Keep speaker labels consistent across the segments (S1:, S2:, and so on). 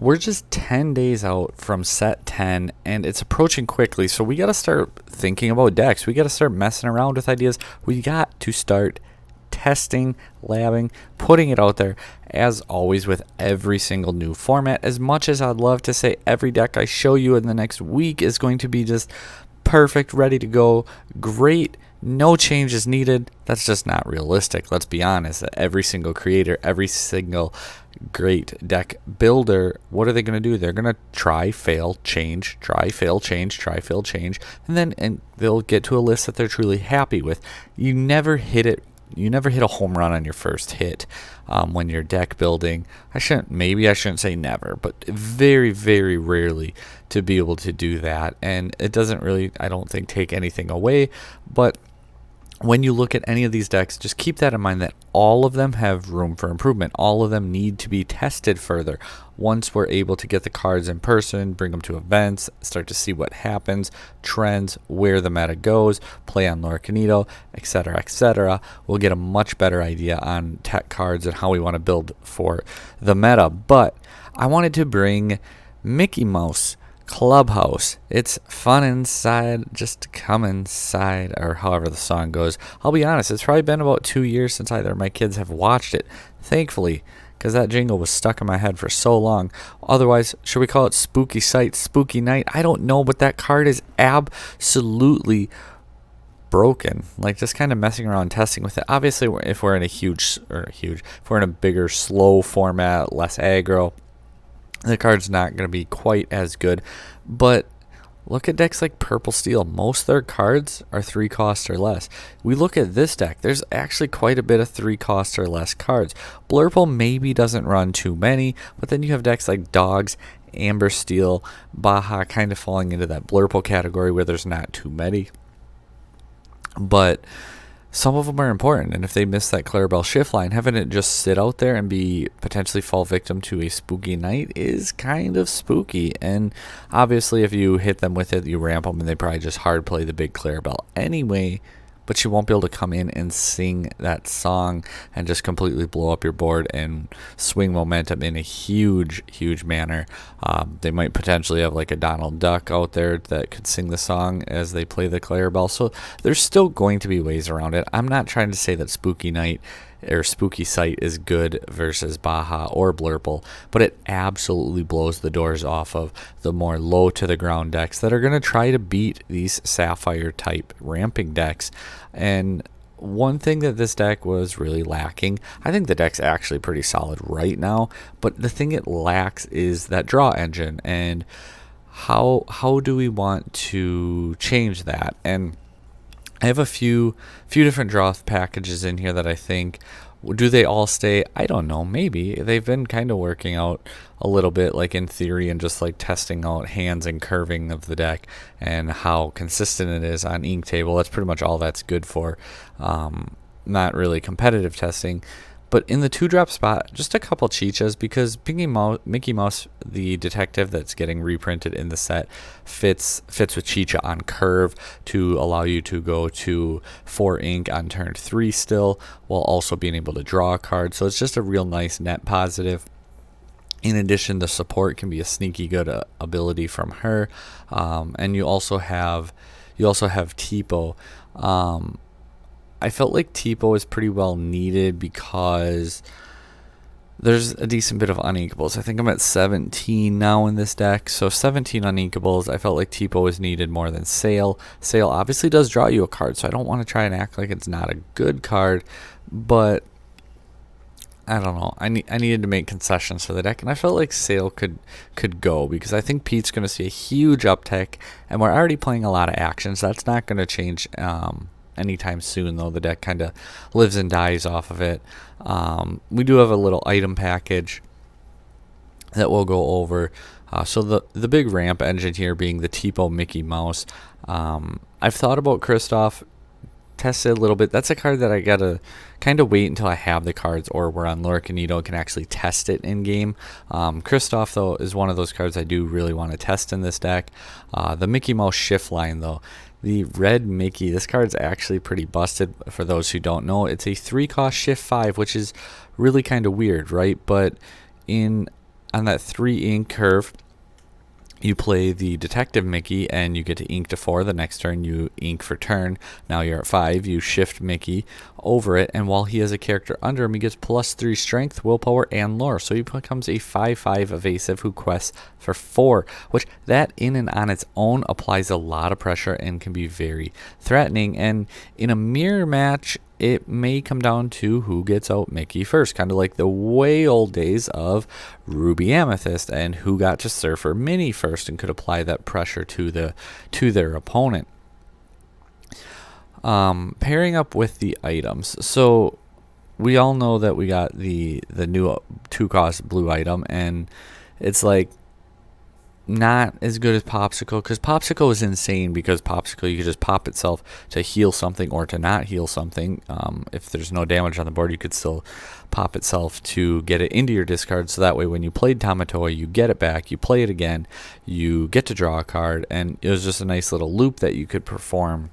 S1: we're just 10 days out from set 10 and it's approaching quickly. So we got to start thinking about decks. We got to start messing around with ideas. We got to start testing, labbing, putting it out there. As always with every single new format, as much as I'd love to say every deck I show you in the next week is going to be just perfect, ready to go, great, no changes needed, that's just not realistic. Let's be honest. Every single creator, every single great deck builder, what are they going to do? They're going to try, fail, change, try, fail, change, try, fail, change, and they'll get to a list that they're truly happy with. You never hit a home run on your first hit when you're deck building. I shouldn't say never, but very, very rarely to be able to do that. And it doesn't really, I don't think, take anything away. But when you look at any of these decks, just keep that in mind that all of them have room for improvement. All of them need to be tested further. Once we're able to get the cards in person, bring them to events, start to see what happens, trends, where the meta goes, play on Lorcanito, etc., we'll get a much better idea on tech cards and how we want to build for the meta. But I wanted to bring Mickey Mouse Clubhouse. It's fun inside, just come inside, or however the song goes. I'll be honest, it's probably been about 2 years since either of my kids have watched it, thankfully, because that jingle was stuck in my head for so long. Otherwise, should we call it Spooky Sight, Spooky Night? I don't know, but that card is absolutely broken. Like, just kind of messing around testing with it. Obviously, if we're in if we're in a bigger slow format, less aggro, the card's not going to be quite as good. But look at decks like Purple Steel. Most of their cards are 3 cost or less. We look at this deck, there's actually quite a bit of 3 cost or less cards. Blurple maybe doesn't run too many, but then you have decks like Dogs, Amber Steel, Baja kind of falling into that Blurple category where there's not too many. But some of them are important, and if they miss that Clarabelle shift line, having it just sit out there and be potentially fall victim to a spooky night is kind of spooky. And obviously, if you hit them with it, you ramp them, and they probably just hard play the big Clarabelle anyway. But you won't be able to come in and sing that song and just completely blow up your board and swing momentum in a huge, huge manner. They might potentially have like a Donald Duck out there that could sing the song as they play the Clarabelle. So there's still going to be ways around it. I'm not trying to say that Spooky Night or Spooky Sight is good versus Baja or Blurple, but it absolutely blows the doors off of the more low to the ground decks that are going to try to beat these Sapphire type ramping decks. And one thing that this deck was really lacking, I think the deck's actually pretty solid right now, but the thing it lacks is that draw engine. And how do we want to change that? And I have a few different draw packages in here that I think, do they all stay? I don't know. Maybe. They've been kind of working out a little bit, like in theory, and just like testing out hands and curving of the deck and how consistent it is on ink table. That's pretty much all that's good for. Not really competitive testing. But in the 2-drop spot, just a couple Chichas, because Mickey Mouse, the detective that's getting reprinted in the set, fits with Chicha on curve to allow you to go to 4 ink on turn 3 still, while also being able to draw a card. So it's just a real nice net positive. In addition, the support can be a sneaky good ability from her, and you also have Tipo. I felt like Tipo is pretty well needed because there's a decent bit of uninkables. I think I'm at 17 now in this deck, so 17 uninkables. I felt like Tipo was needed more than Sail. Sail obviously does draw you a card, so I don't want to try and act like it's not a good card, but I don't know. I needed to make concessions for the deck, and I felt like Sail could go because I think Pete's going to see a huge uptick, and we're already playing a lot of actions. That's not going to change anytime soon, though. The deck kind of lives and dies off of it. We do have a little item package that we'll go over. So the big ramp engine here being the Tipo Mickey Mouse. I've thought about Kristoff, tested a little bit. That's a card that I gotta kind of wait until I have the cards or we're on Lorcanito and can actually test it in game. Kristoff, though, is one of those cards I do really want to test in this deck. The Mickey Mouse shift line, though, the red Mickey, this card's actually pretty busted. For those who don't know, it's a 3-cost shift 5, which is really kind of weird, right? But in on that 3 ink curve, you play the Detective Mickey and you get to ink to 4. The next turn you ink for turn. Now you're at 5. You shift Mickey over it, and while he has a character under him, he gets +3 strength, willpower, and lore. So he becomes a 5/5 evasive who quests for 4, which that in and on its own applies a lot of pressure and can be very threatening. And in a mirror match, it may come down to who gets out Mickey first, kind of like the way old days of Ruby Amethyst, and who got to Surfer Mini first and could apply that pressure to their opponent. Pairing up with the items. So we all know that we got the new 2-cost blue item, and it's like not as good as Popsicle, because Popsicle is insane, because Popsicle, you could just pop itself to heal something or to not heal something. If there's no damage on the board, you could still pop itself to get it into your discard, so that way when you played Tamatoa, you get it back, you play it again, you get to draw a card, and it was just a nice little loop that you could perform.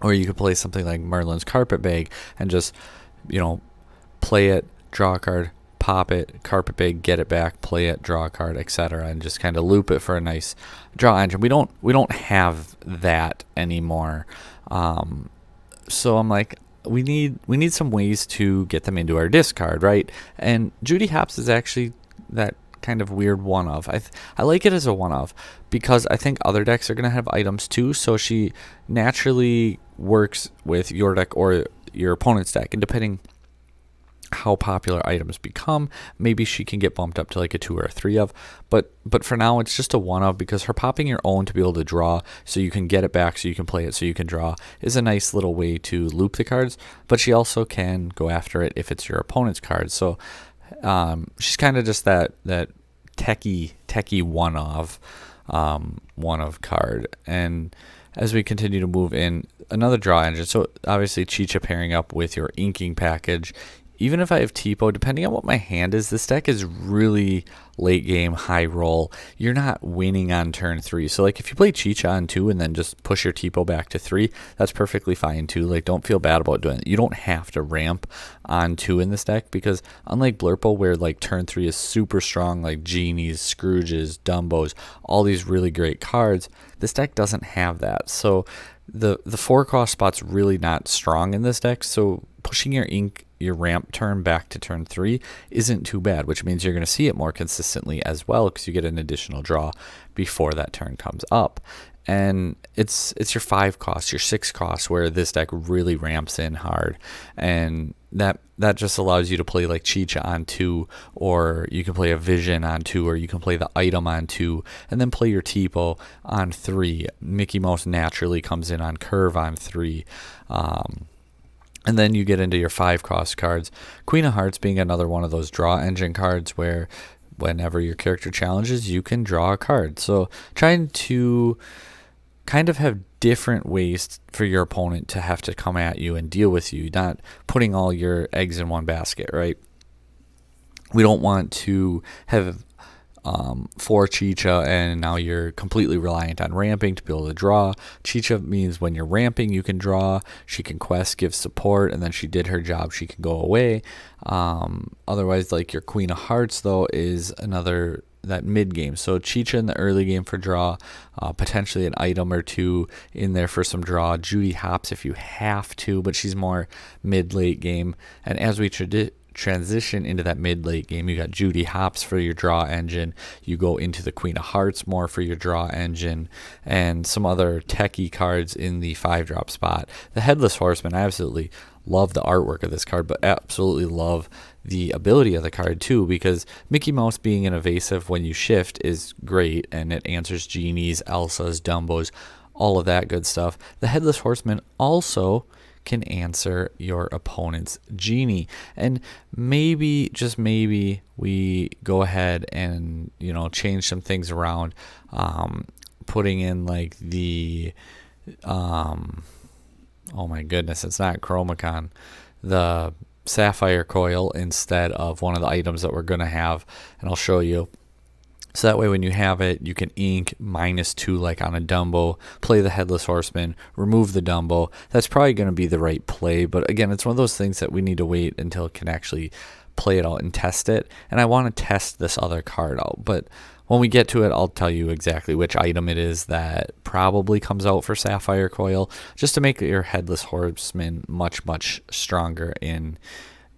S1: Or you could play something like Merlin's Carpet Bag and just, play it, draw a card, pop it, carpet bag, get it back, play it, draw a card, etc., and just kind of loop it for a nice draw engine. We don't have that anymore. So I'm like, we need some ways to get them into our discard, right? And Judy Hopps is actually that kind of weird one of. I like it as a one of, because I think other decks are going to have items too, so she naturally works with your deck or your opponent's deck, and depending how popular items become, maybe she can get bumped up to like a 2 or a 3 of, but for now it's just a 1 of, because her popping your own to be able to draw so you can get it back, so you can play it, so you can draw, is a nice little way to loop the cards. But she also can go after it if it's your opponent's card. So she's kind of just that techie one of card. And as we continue to move in, another draw engine. So obviously Chicha pairing up with your inking package. Even if I have Tipo, depending on what my hand is, this deck is really late game, high roll. You're not winning on turn 3. So like if you play Chicha on 2 and then just push your Tipo back to 3, that's perfectly fine too. Like, don't feel bad about doing it. You don't have to ramp on 2 in this deck, because unlike Blurple, where like turn 3 is super strong, like Genies, Scrooges, Dumbos, all these really great cards, this deck doesn't have that. So the 4-cost spot's really not strong in this deck. So pushing your ramp turn back to turn 3 isn't too bad, which means you're going to see it more consistently as well, because you get an additional draw before that turn comes up. And it's your 5-cost, your 6-cost, where this deck really ramps in hard, and that just allows you to play like Chicha on 2, or you can play a Vision on 2, or you can play the item on 2, and then play your Tipo on 3. Mickey Mouse naturally comes in on curve on 3. And then you get into your 5-cost cards. Queen of Hearts being another one of those draw engine cards, where whenever your character challenges, you can draw a card. So trying to kind of have different ways for your opponent to have to come at you and deal with you, not putting all your eggs in one basket, right? We don't want to have 4 Chicha and now you're completely reliant on ramping to be able to draw. Chicha means when you're ramping, you can draw. She can quest, give support, and then she did her job, she can go away. Otherwise, like your Queen of Hearts, though, is another that mid game. So Chicha in the early game for draw, potentially an item or 2 in there for some draw. Judy Hopps if you have to, but she's more mid-late game. And as we transition into that mid-late game, you got Judy Hopps for your draw engine. You go into the Queen of Hearts more for your draw engine, and some other techie cards in the 5-drop spot. The Headless Horseman, I absolutely love the artwork of this card, but absolutely love the ability of the card too, because Mickey Mouse being an evasive when you shift is great, and it answers Genies, Elsas, Dumbos, all of that good stuff. The Headless Horseman also can answer your opponent's Genie, and maybe, just maybe, we go ahead and change some things around, putting in like the oh my goodness, it's not Chromacon, the Sapphire Coil instead of one of the items that we're going to have, and I'll show you. So that way when you have it, you can ink -2 like on a Dumbo, play the Headless Horseman, remove the Dumbo. That's probably going to be the right play, but again, it's one of those things that we need to wait until it can actually play it out and test it. And I want to test this other card out. But when we get to it, I'll tell you exactly which item it is that probably comes out for Sapphire Coil, just to make your Headless Horseman much, much stronger in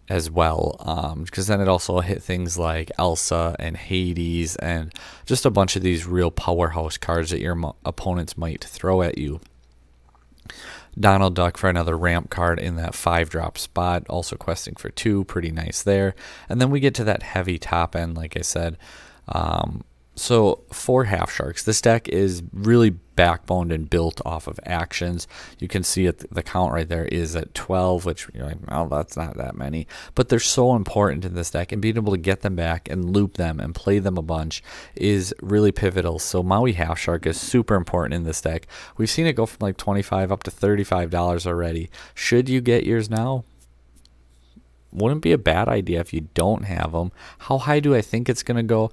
S1: as well, because then it also hit things like Elsa and Hades and just a bunch of these real powerhouse cards that your opponents might throw at you. Donald Duck for another ramp card in that 5-drop spot, also questing for 2, pretty nice there. And then we get to that heavy top end, like I said. So for Half Sharks, this deck is really backboned and built off of actions. You can see it, the count right there is at 12, which you're like, well, that's not that many. But they're so important in this deck, and being able to get them back and loop them and play them a bunch is really pivotal. So Maui Half Shark is super important in this deck. We've seen it go from like $25 up to $35 already. Should you get yours now? Wouldn't be a bad idea if you don't have them. How high do I think it's going to go?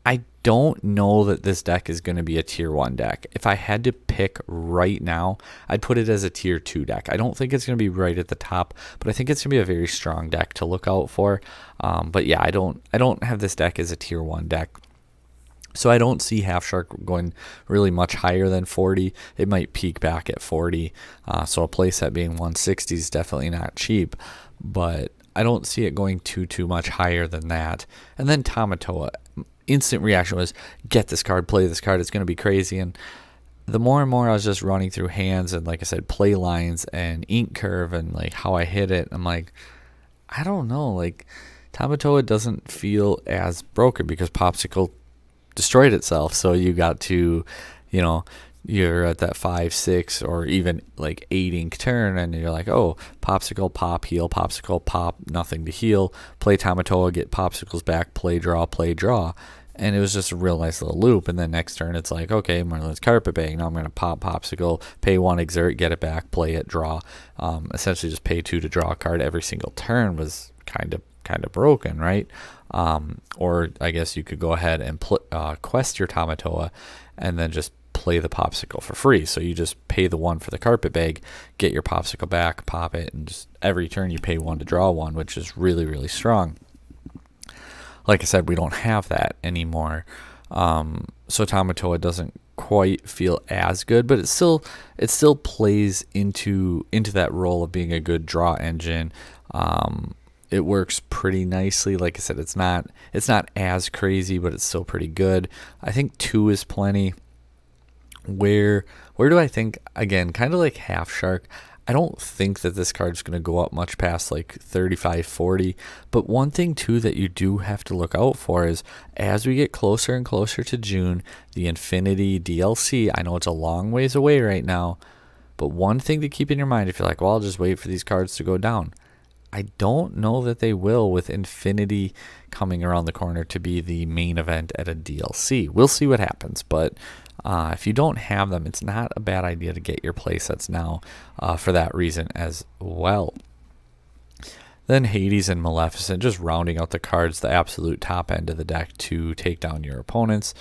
S1: I don't know that this deck is going to be a tier 1 deck. If I had to pick right now, I'd put it as a tier 2 deck. I don't think it's going to be right at the top, but I think it's going to be a very strong deck to look out for. But yeah, I don't have this deck as a tier 1 deck. So I don't see Half Shark going really much higher than 40. It might peak back at 40. So a playset being 160 is definitely not cheap, but I don't see it going too much higher than that. And then Tamatoa. Instant reaction was, get this card, play this card, it's going to be crazy. And the more and more I was just running through hands and, like I said, play lines and ink curve and like how I hit it, I'm like, I don't know, like Tamatoa doesn't feel as broken because Popsicle destroyed itself. So you got to, you know, you're at that 5, 6, or even like 8 ink turn, and you're like, oh, Popsicle, pop, heal, Popsicle, pop, nothing to heal, play Tamatoa, get Popsicles back, play, draw, and it was just a real nice little loop. And then next turn, it's like, okay, Merlin's Carpet Bag, now I'm going to pop Popsicle, pay 1, exert, get it back, play it, draw. Essentially just pay 2 to draw a card every single turn was kind of broken, right? Or I guess you could go ahead and quest your Tamatoa and then just play the Popsicle for free. So you just pay the 1 for the Carpet Bag, get your Popsicle back, pop it, and just every turn you pay 1 to draw 1, which is really, really strong. Like I said, we don't have that anymore. So Tamatoa doesn't quite feel as good, but it still plays into that role of being a good draw engine. It works pretty nicely. Like I said, it's not as crazy, but it's still pretty good. I think 2 is plenty. Where do I think, again, kind of like Half Shark, I don't think that this card's going to go up much past like 35, 40. But one thing too that you do have to look out for is as we get closer and closer to June, the Infinity DLC, I know it's a long ways away right now, but one thing to keep in your mind if you're like, well, I'll just wait for these cards to go down. I don't know that they will, with Infinity coming around the corner to be the main event at a DLC. We'll see what happens, but if you don't have them, it's not a bad idea to get your playsets now for that reason as well. Then Hades and Maleficent, just rounding out the cards, the absolute top end of the deck to take down your opponents.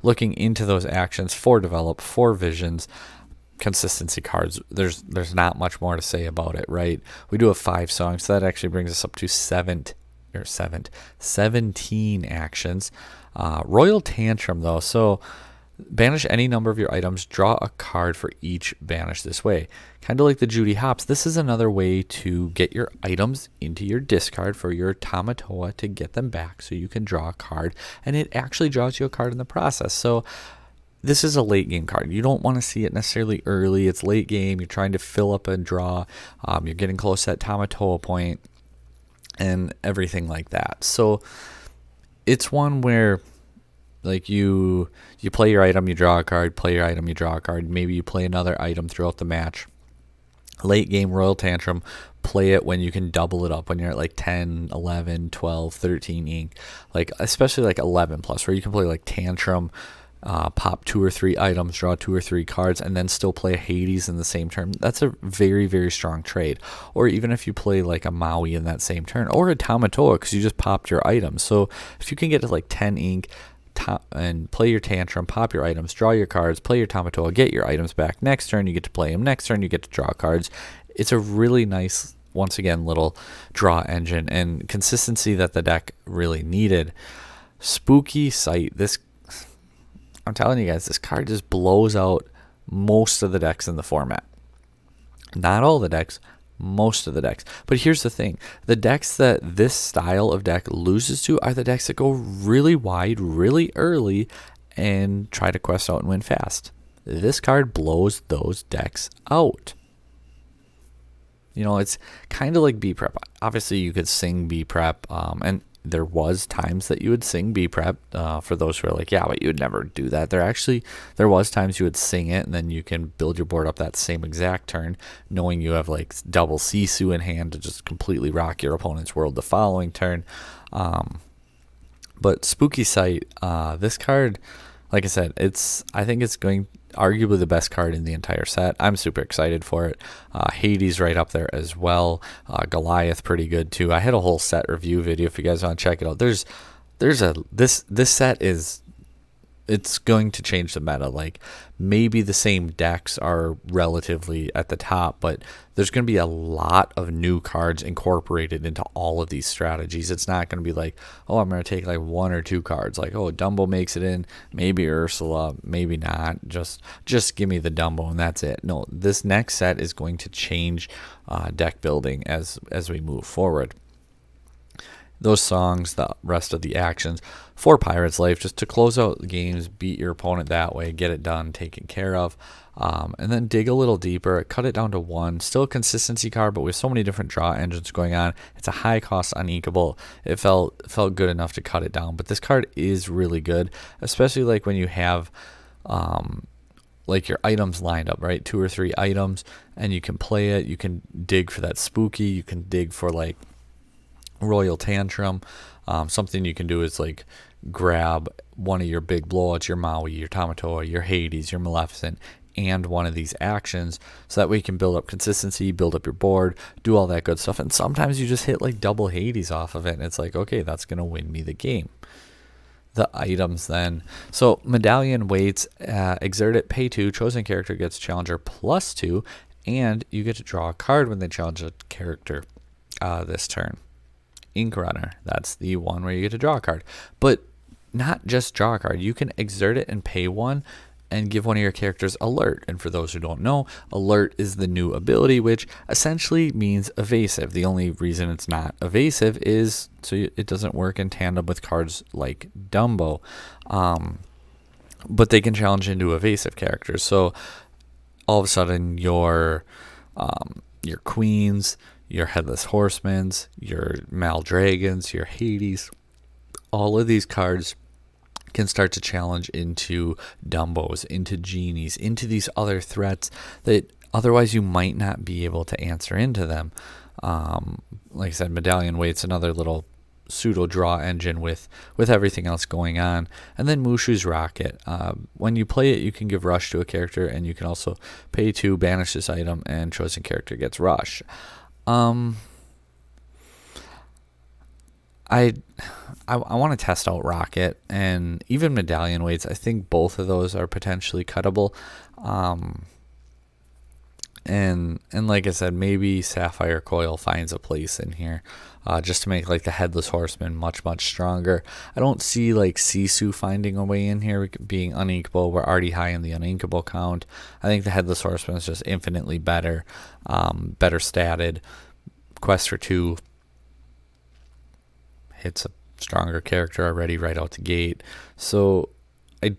S1: Looking into those actions for Develop, for Visions, consistency cards, there's not much more to say about it, right? We do have 5 songs, so that actually brings us up to 17 actions. Royal Tantrum, though, so banish any number of your items, draw a card for each banish this way. Kind of like the Judy Hopps, this is another way to get your items into your discard for your Tamatoa to get them back so you can draw a card, and it actually draws you a card in the process. So this is a late game card. You don't want to see it necessarily early. It's late game. You're trying to fill up and draw. You're getting close to that Tamatoa point and everything like that. So it's one where, like, you play your item, you draw a card, play your item, you draw a card. Maybe you play another item throughout the match. Late game Royal Tantrum, play it when you can double it up, when you're at like 10, 11, 12, 13 ink. Like, especially like 11 plus, where you can play like Tantrum, pop 2 or 3 items, draw 2 or 3 cards, and then still play a Hades in the same turn. That's a very, very strong trade. Or even if you play like a Maui in that same turn, or a Tamatoa because you just popped your items. So if you can get to like 10 ink and play your Tantrum, pop your items, draw your cards, play your Tamatoa, get your items back. Next turn you get to play them. Next turn you get to draw cards. It's a really nice once again, little draw engine and consistency that the deck really needed. Spooky Sight. This, I'm telling you guys, this card just blows out most of the decks in the format. Not all the decks, most of the decks. But here's the thing. The decks that this style of deck loses to are the decks that go really wide, really early, and try to quest out and win fast. This card blows those decks out. You know, it's kind of like B-Prep. Obviously, you could sing B-Prep, and there was times that you would sing B-Prep, for those who are like, yeah, but you would never do that. There was times you would sing it, and then you can build your board up that same exact turn, knowing you have like double Sisu in hand to just completely rock your opponent's world the following turn. But Spooky Sight, this card, like I said, I think it's going arguably the best card in the entire set. I'm super excited for it. Hades right up there as well. Goliath pretty good too. I had a whole set review video if you guys want to check it out. This set is, it's going to change the meta. Like, maybe the same decks are relatively at the top, but there's going to be a lot of new cards incorporated into all of these strategies. It's not going to be like, oh, I'm going to take like one or two cards. Like, oh, Dumbo makes it in, maybe Ursula, maybe not. Just give me the Dumbo and that's it. No, this next set is going to change deck building as we move forward. Those songs, the rest of the actions for Pirate's Life, just to close out the games, beat your opponent that way, get it done, taken care of, and then dig a little deeper, cut it down to one. Still a consistency card, but with so many different draw engines going on, it's a high cost uninkable. It felt good enough to cut it down, but this card is really good, especially like when you have like your items lined up, right? 2 or 3 items, and you can play it. You can dig for that spooky. You can dig for like Royal Tantrum. Something you can do is like grab one of your big blowouts, your Maui, your Tamatoa, your Hades, your Maleficent, and one of these actions, so that way you can build up consistency, build up your board, do all that good stuff. And sometimes you just hit like double Hades off of it, and it's like, okay, that's going to win me the game. The items then. So Medallion waits, exert it, pay 2, chosen character gets challenger +2, and you get to draw a card when they challenge a character this turn. Ink Runner, that's the one where you get to draw a card, but not just draw a card. You can exert it and pay 1 and give one of your characters alert. And for those who don't know, alert is the new ability, which essentially means evasive. The only reason it's not evasive is so it doesn't work in tandem with cards like Dumbo, but they can challenge into evasive characters. So all of a sudden your queens, your Headless Horsemans, your Maldragons, your Hades, all of these cards can start to challenge into Dumbos, into Genies, into these other threats that otherwise you might not be able to answer into them. Like I said, Medallion waits, another little pseudo draw engine with everything else going on. And then Mushu's Rocket. When you play it, you can give rush to a character, and you can also pay 2, banish this item, and chosen character gets rush. I want to test out Rocket and even Medallion waits. I think both of those are potentially cuttable. And like I said, maybe Sapphire Coil finds a place in here, just to make like the Headless Horseman much stronger. I don't see like Sisu finding a way in here, being uninkable. We're already high in the uninkable count. I think the Headless Horseman is just infinitely better, better statted. Quest for 2 hits a stronger character already right out the gate. So I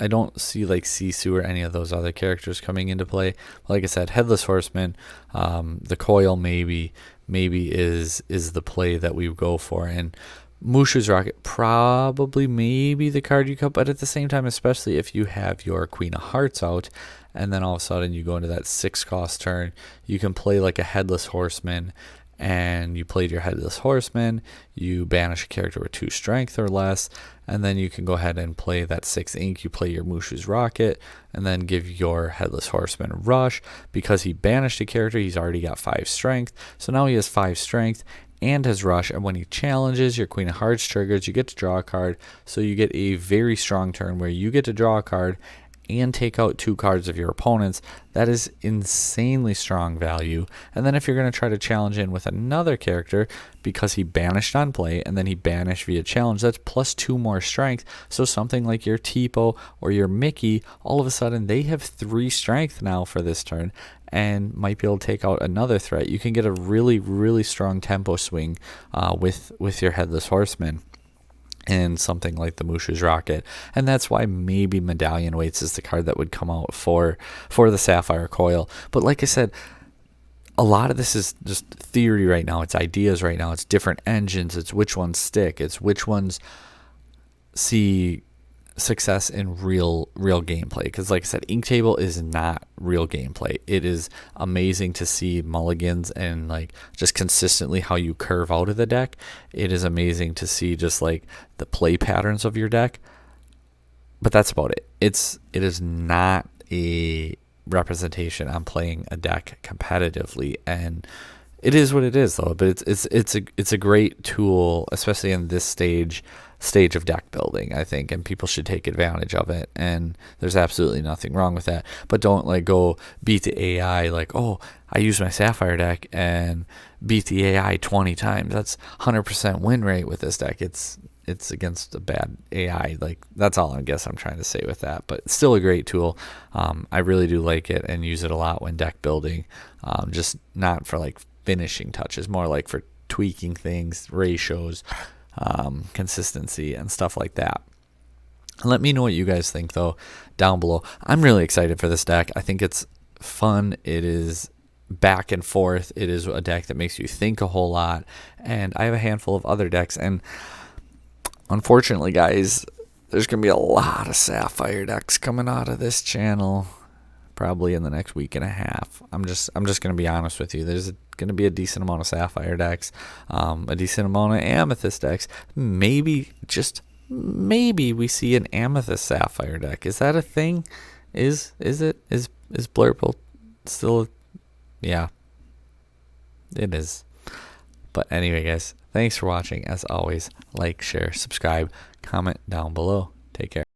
S1: don't see like Sisu or any of those other characters coming into play. Like I said, Headless Horseman, the Coil maybe is the play that we go for, and Mushu's Rocket probably maybe the card you cut, but at the same time, especially if you have your Queen of Hearts out, and then all of a sudden you go into that 6-cost turn, you can play like a Headless Horseman, and you played your Headless Horseman, you banish a character with 2 strength or less, and then you can go ahead and play that 6 ink, you play your Mushu's Rocket, and then give your Headless Horseman a rush. Because he banished a character, he's already got 5 strength, so now he has 5 strength and his rush, and when he challenges, your Queen of Hearts triggers, you get to draw a card, so you get a very strong turn where you get to draw a card and take out 2 cards of your opponents, that is insanely strong value. And then if you're going to try to challenge in with another character, because he banished on play and then he banished via challenge, that's plus 2 more strength. So something like your Tipo or your Mickey, all of a sudden they have 3 strength now for this turn and might be able to take out another threat. You can get a really, really strong tempo swing with your Headless Horseman and something like the Mushu's Rocket. And that's why maybe Medallion Weights is the card that would come out for the Sapphire Coil. But like I said, a lot of this is just theory right now. It's ideas right now. It's different engines. It's which ones stick. It's which ones see success in real gameplay. Because like I said, Inktable is not real gameplay. It is amazing to see mulligans and like just consistently how you curve out of the deck. It is amazing to see just like the play patterns of your deck. But that's about it. It is not a representation on playing a deck competitively, and it is what it is though. But it's a great tool, especially in this stage of deck building, I think, and people should take advantage of it, and there's absolutely nothing wrong with that. But don't like go beat the AI like, oh, I used my Sapphire deck and beat the AI 20 times. That's 100% win rate with this deck. It's against a bad AI. Like, that's all I guess I'm trying to say with that. But it's still a great tool. I really do like it and use it a lot when deck building. Just not for like finishing touches, more like for tweaking things, ratios, consistency, and stuff like that. Let me know what you guys think though down below. I'm really excited for this deck. I think it's fun. It is back and forth. It is a deck that makes you think a whole lot, and I have a handful of other decks, and unfortunately, guys, there's going to be a lot of Sapphire decks coming out of this channel probably in the next week and a half. I'm just going to be honest with you. There's going to be a decent amount of Sapphire decks, a decent amount of Amethyst decks. Maybe, just maybe, we see an Amethyst Sapphire deck. Is that a thing? Is Blurple still? Yeah, it is. But anyway, guys, thanks for watching. As always, like, share, subscribe, comment down below. Take care.